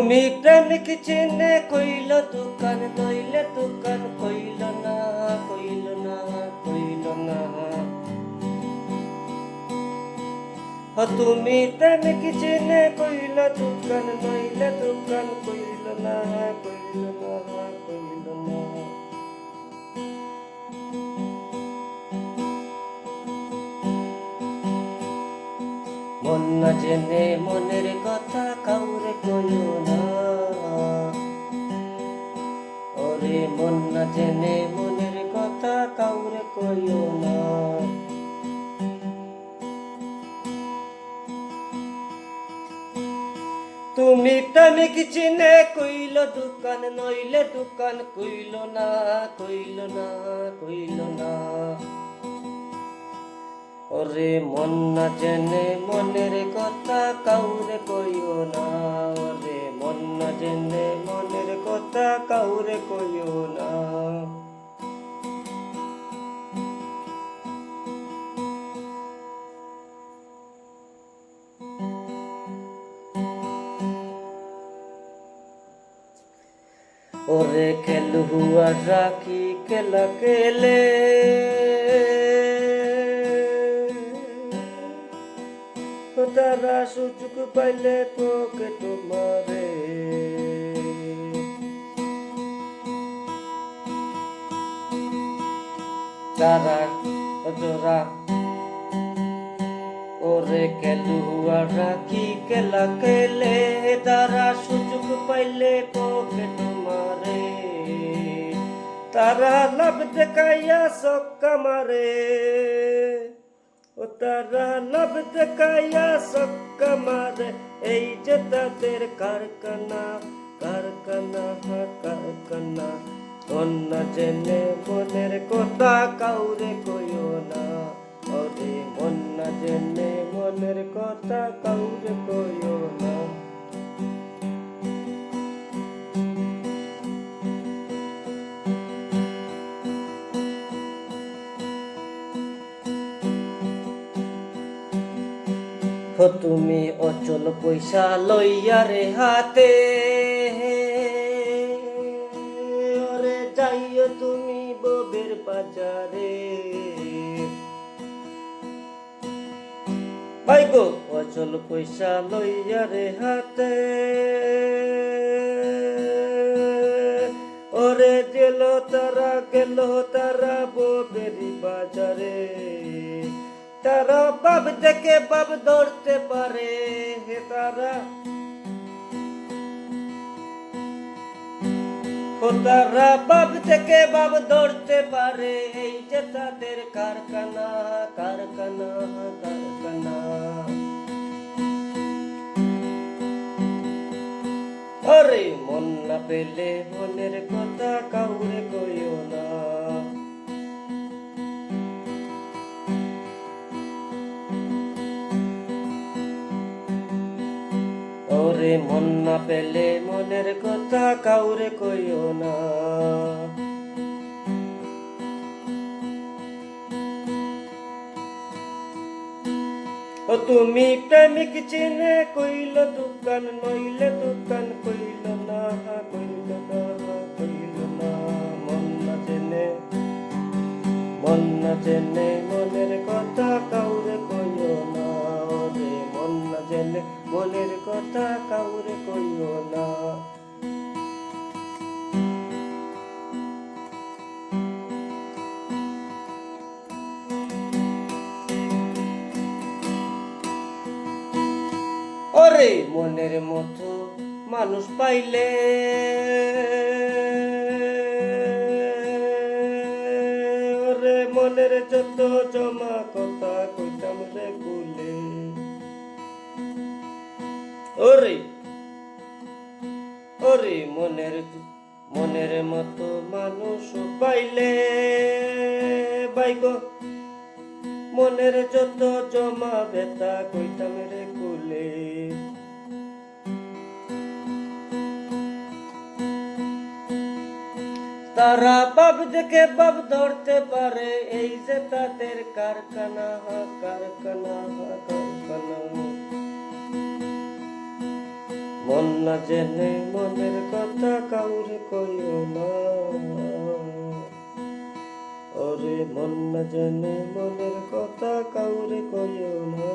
তুমি প্রেমিক চিনে কইল দোকান নইলে দোকান কইল না কইল না কইল না। তুমি প্রেমিক চিনে কইল দোকান নইলে দোকান কইল না কইল না কইল না। মন না জেনে মনের কথা কাউরে কইও না। ওরে মন না জেনে মনের কথা কাউরে কইও না। তুমি প্রেমিক চিনে কইল দোকান নইলে দোকান কইল না কইল না কইল না। ওরে মন না জেনে মনের কথা কাউরে কইও না। ওরে মন না জেনে মনের কথা কাউরে কইও না। ওরে খেলু হুয়া রাখি খেলা খেলে তারা সুযোগ পাইলে পকেট মারে। তারা জোরা ওরে খেলু হুয়া রাখি খেলা খেলে তারা সুযোগ পাইলে পকেট মারে। তারা লাভ দেখাইয়া সক্কা মারে। ও তারা লাভ দেখাইয়া সক্কা মারে। এই যে তাদের কারখানা কারখানা কারখানা। মন না জেনে মনের কথা কাউরে কইও না। ওরে মন না জেনে মনের কথা কাউরে কইও না। তুমি অচল পয়সা লইয়া রে হাতে। ওরে যাইও তুমি ববের বাজারে। ভাই গো অচল পয়সা লইয়া রে হাতে। ওরে গেল তারা ববের বাজারে। তারা বাপ দেখে বাপ ধরতে পারে। তারা বাপ থেকে বাপ ধরতে পারে। এই যে তাদের কারখানা কারখানা কারখানা। আরে মন না পেলে মনের কথা কাউরে কইও না। ওরে মন না পেলে মনের কথা কাউরে কইও না। ও তুমি প্রেমিক চিনে কইল দোকান নইলে দোকান কইল না কইল না কইল না। মন না জেনে মনের কথা কাউরে কইও না। ওরে মন না জেনে মনের কথা কাউরে কইও না। ওরে মনের মতো মানুষ পাইলে ওরে মনের যত জমা কথা কইতাম রে কুলে। ওরে ওরে মনের মতো মানুষ পাইলে বাইগো মনের যত জমা ব্যথা কইতাম রে কুলে। তারা বাপ দেখে বাপ ধরতে পারে। এই যে তাদের কারখানা কারখানা কারখানা। মন না জেনে মনের কথা কাউরে কইও না, ওরে মন না জেনে মনের কথা কাউরে কইও না।